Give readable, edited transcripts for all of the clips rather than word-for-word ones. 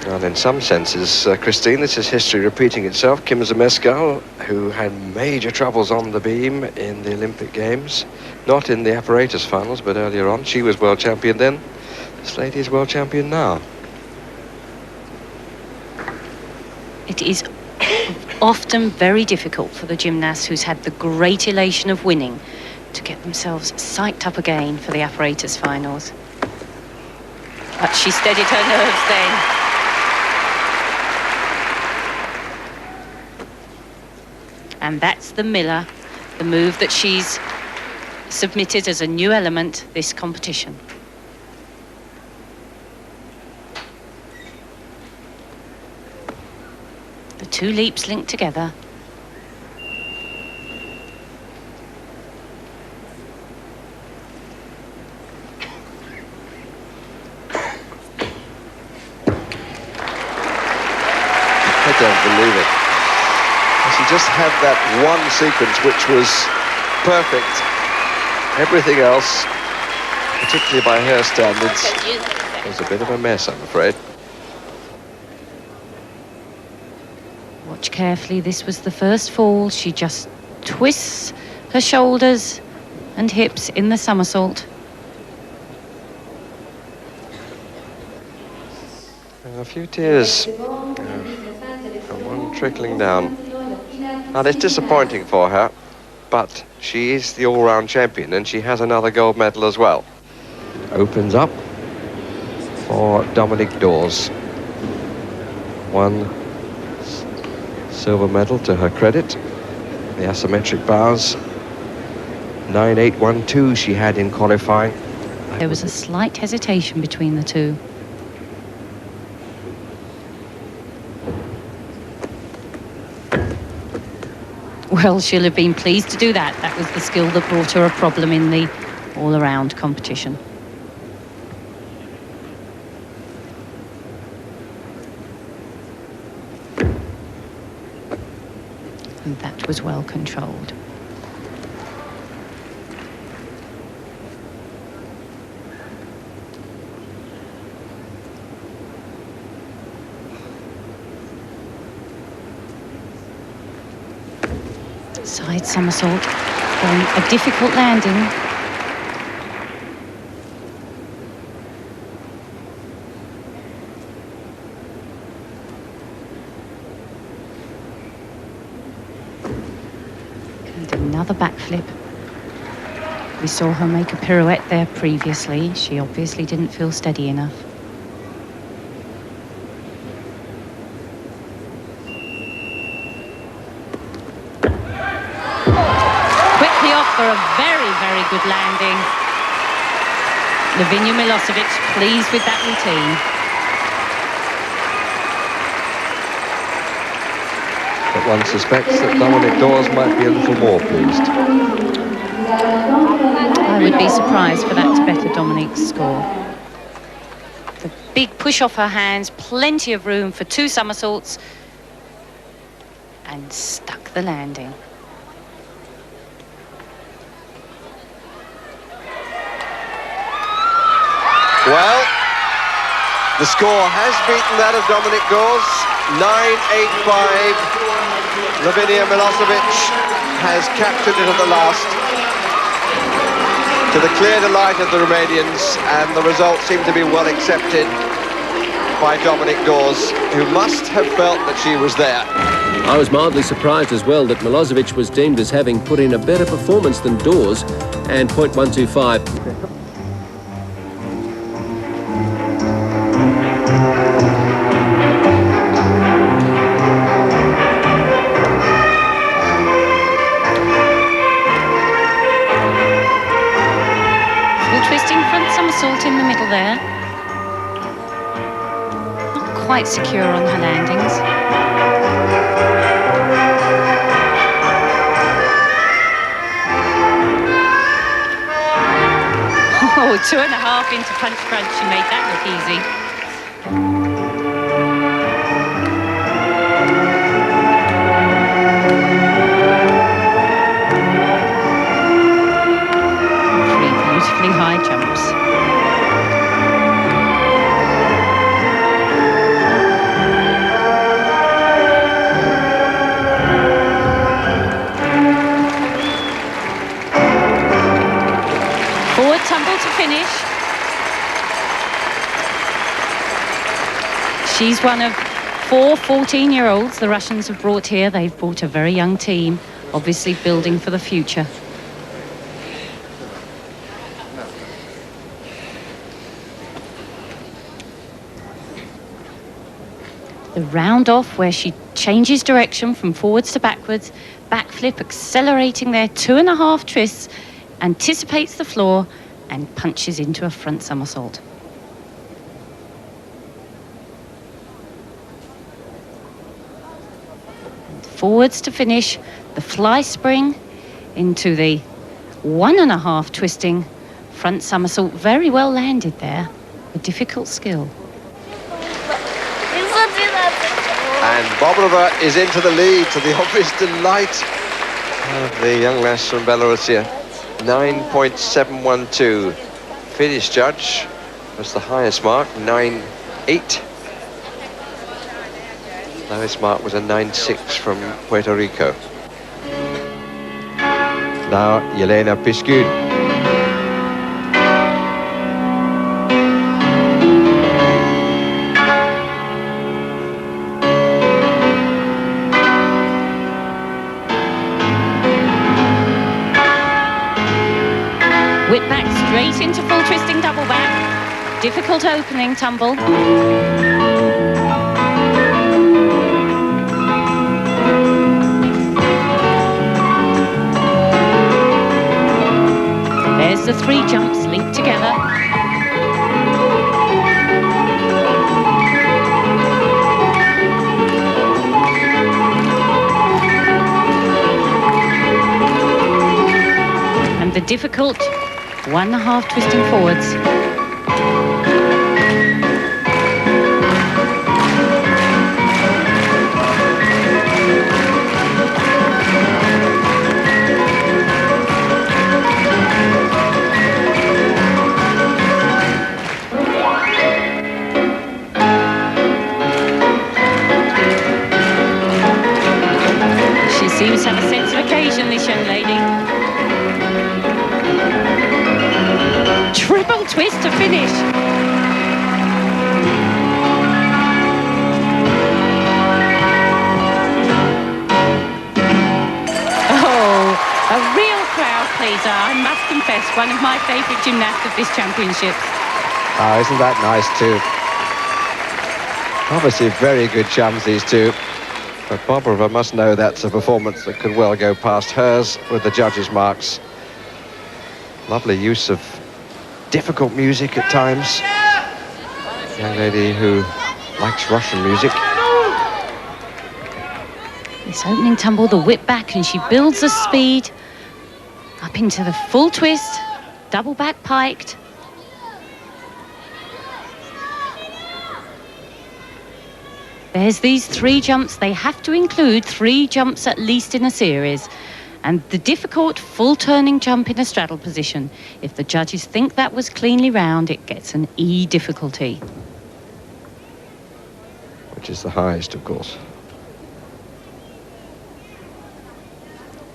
And in some senses, Christine, this is history repeating itself. Kim Zemeskal, who had major troubles on the beam in the Olympic Games, not in the apparatus finals, but earlier on. She was world champion then. This lady is world champion now. It is often very difficult for the gymnast who's had the great elation of winning to get themselves psyched up again for the apparatus finals. But she steadied her nerves then. And that's the Miller, the move that she's submitted as a new element this competition. The two leaps linked together. I don't believe it. She just had that one sequence which was perfect. Everything else, particularly by her standards, was a bit of a mess, I'm afraid. Watch carefully, this was the first fall. She just twists her shoulders and hips in the somersault. A few tears, and one trickling down. Now, it's disappointing for her, but she is the all-round champion, and she has another gold medal as well. Opens up for Dominique Dawes. One silver medal to her credit. The asymmetric bars. 9.812 she had in qualifying. There was a slight hesitation between the two. Well, she'll have been pleased to do that. That was the skill that brought her a problem in the all-around competition. And that was well controlled. Side somersault, a difficult landing. And another backflip. We saw her make a pirouette there previously. She obviously didn't feel steady enough. For a very, very good landing. Lavinia Milosevic pleased with that routine. But one suspects that Dominique Dawes might be a little more pleased. I would be surprised for that to better Dominique's score. The big push off her hands, plenty of room for two somersaults, and stuck the landing. Well, the score has beaten that of Dominique Dawes, 9.85. Lavinia Milosevic has captured it at the last, to the clear delight of the Romanians, and the result seemed to be well accepted by Dominique Dawes, who must have felt that she was there. I was mildly surprised as well that Milosevic was deemed as having put in a better performance than Dawes, and .125. In the middle there. Not quite secure on her landings. Oh, 2.5 into punch crunch. She made that look easy. Three beautifully high jumps. She's one of 4 14-year-olds the Russians have brought here. They've brought a very young team, obviously building for the future. The round off where she changes direction from forwards to backwards, backflip, accelerating their 2.5 twists, anticipates the floor and punches into a front somersault. And forwards to finish, the fly spring into the 1.5 twisting front somersault. Very well landed there, a difficult skill. And Bobrova is into the lead, to the obvious delight of the young lass from Belarus here. 9.712. Finnish judge was the highest mark, 9.8. Lowest mark was a 9.6 from Puerto Rico. Now Yelena Piskun. Whip back straight into full twisting double back. Difficult opening tumble. There's the 3 jumps linked together. And the difficult 1.5 twisting forwards. She seems to have a sense of occasion, this young lady. Triple twist to finish. Oh, a real crowd pleaser, I must confess, one of my favourite gymnasts of this championship. Oh, isn't that nice too? Obviously very good chums, these two. But Bobrova must know that's a performance that could well go past hers with the judges' marks. Lovely use of difficult music at times. Young lady who likes Russian music. This opening tumble, the whip back, and she builds the speed up into the full twist, double back piked. There's these 3 jumps. They have to include 3 jumps at least in a series. And the difficult full turning jump in a straddle position. If the judges think that was cleanly round, it gets an E difficulty. Which is the highest, of course.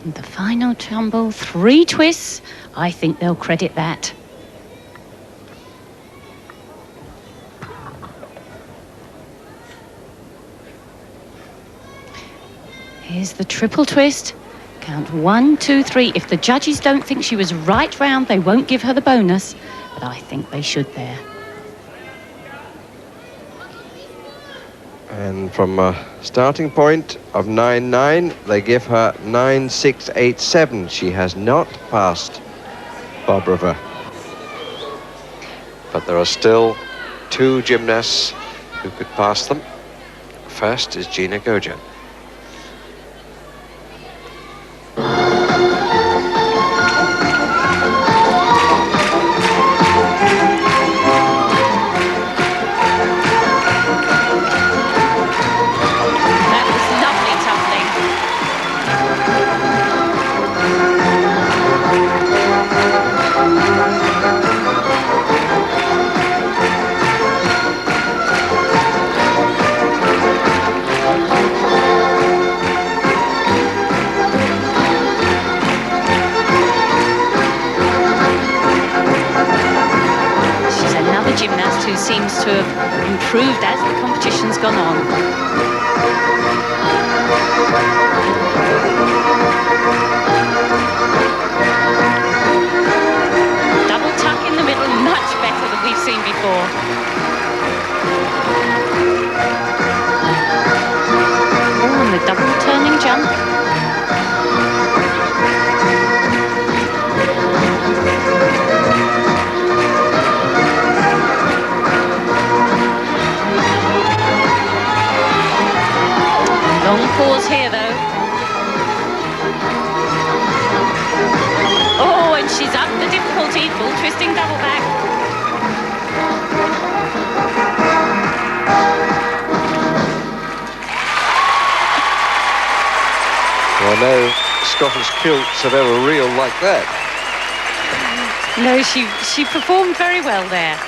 And the final tumble, 3 twists. I think they'll credit that. Here's the triple twist. Count 1, 2, 3. If the judges don't think she was right round, they won't give her the bonus. But I think they should there. And from a starting point of 9.9, they give her 9.687. She has not passed Bobrova. But there are still 2 gymnasts who could pass them. First is Gina Gojan. seems to have improved as the competition's gone on. Double tuck in the middle, much better than we've seen before. Oh, and the double turning jump. Long pause here, though. Oh, and she's up the difficulty. Full twisting double back. Well, no Scottish kilts have ever reeled like that. No, she performed very well there.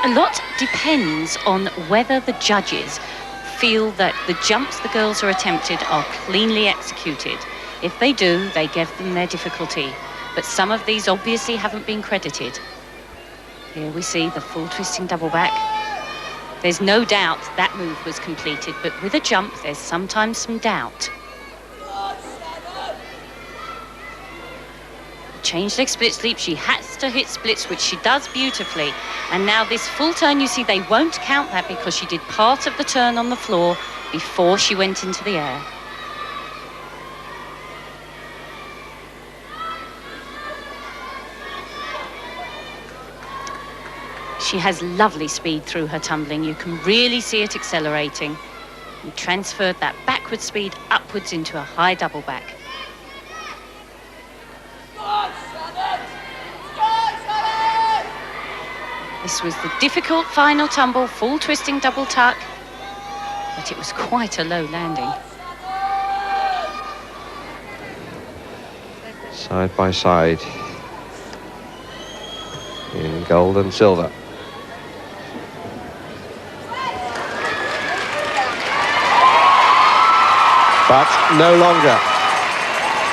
A lot depends on whether the judges feel that the jumps the girls are attempted are cleanly executed. If they do, they give them their difficulty. But some of these obviously haven't been credited. Here we see the full twisting double back. There's no doubt that move was completed, but with a jump, there's sometimes some doubt. Change leg split sleep, she has to hit splits, which she does beautifully. And now this full turn, you see, they won't count that because she did part of the turn on the floor before she went into the air. She has lovely speed through her tumbling. You can really see it accelerating. And transferred that backward speed upwards into a high double back. This was the difficult final tumble, full twisting double tuck, but it was quite a low landing. Side by side in gold and silver. But no longer.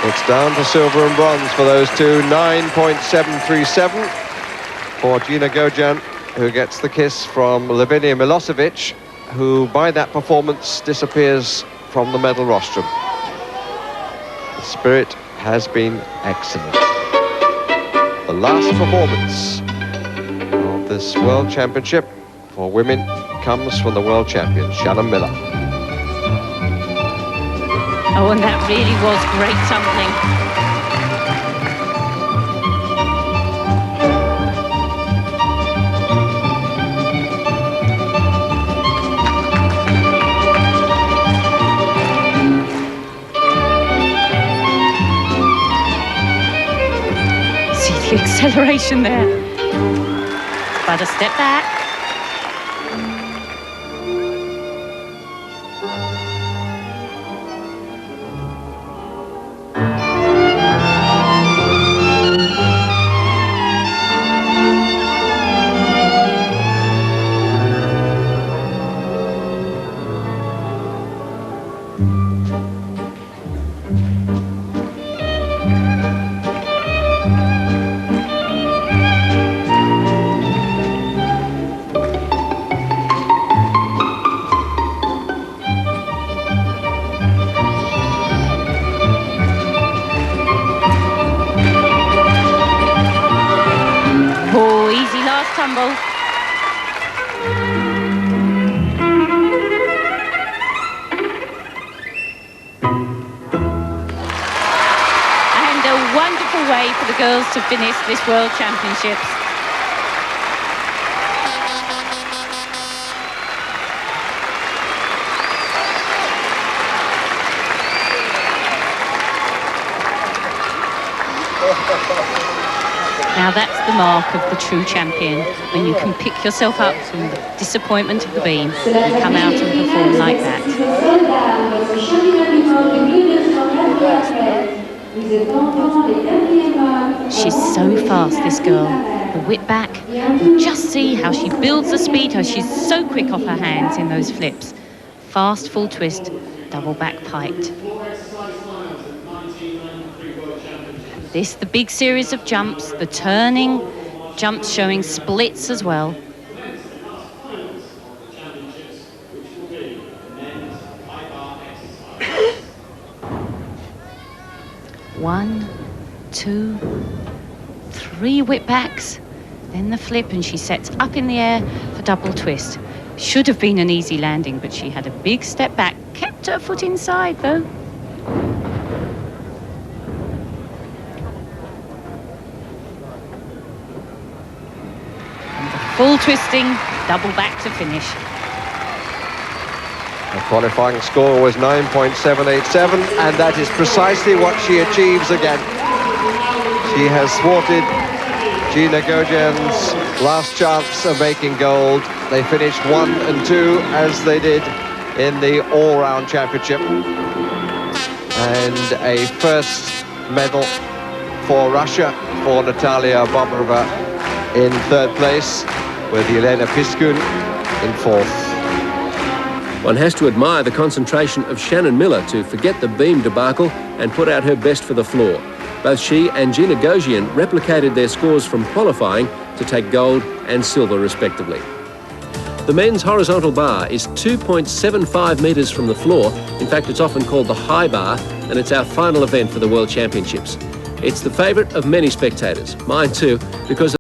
It's down to silver and bronze for those two. 9.737 for Gina Gojan, who gets the kiss from Lavinia Milosevic, who by that performance disappears from the medal rostrum. The spirit has been excellent. The last performance of this World Championship for women comes from the world champion, Shannon Miller. Oh, and that really was great tumbling. See the acceleration there. But a step back. Tumble. And a wonderful way for the girls to finish this World Championships. Now that's the mark of the true champion, when you can pick yourself up from the disappointment of the beam and come out and perform like that. She's so fast, this girl. The whip back, and just see how she builds the speed, how she's so quick off her hands in those flips. Fast full twist, double back piked. This, the big series of jumps, the turning jumps showing splits as well. 1, 2, 3 whip backs, then the flip, and she sets up in the air for double twist. Should have been an easy landing, but she had a big step back, kept her foot inside though. And the full twisting, double back to finish. The qualifying score was 9.787, and that is precisely what she achieves again. She has thwarted Gina Gojian's last chance of making gold. They finished 1 and 2 as they did in the all-round championship. And a first medal for Russia, for Natalia Bobrova in 3rd place, with Elena Piskun in 4th. One has to admire the concentration of Shannon Miller to forget the beam debacle and put out her best for the floor. Both she and Gina Gojian replicated their scores from qualifying to take gold and silver respectively. The men's horizontal bar is 2.75 metres from the floor. In fact, it's often called the high bar, and it's our final event for the World Championships. It's the favourite of many spectators, mine too, because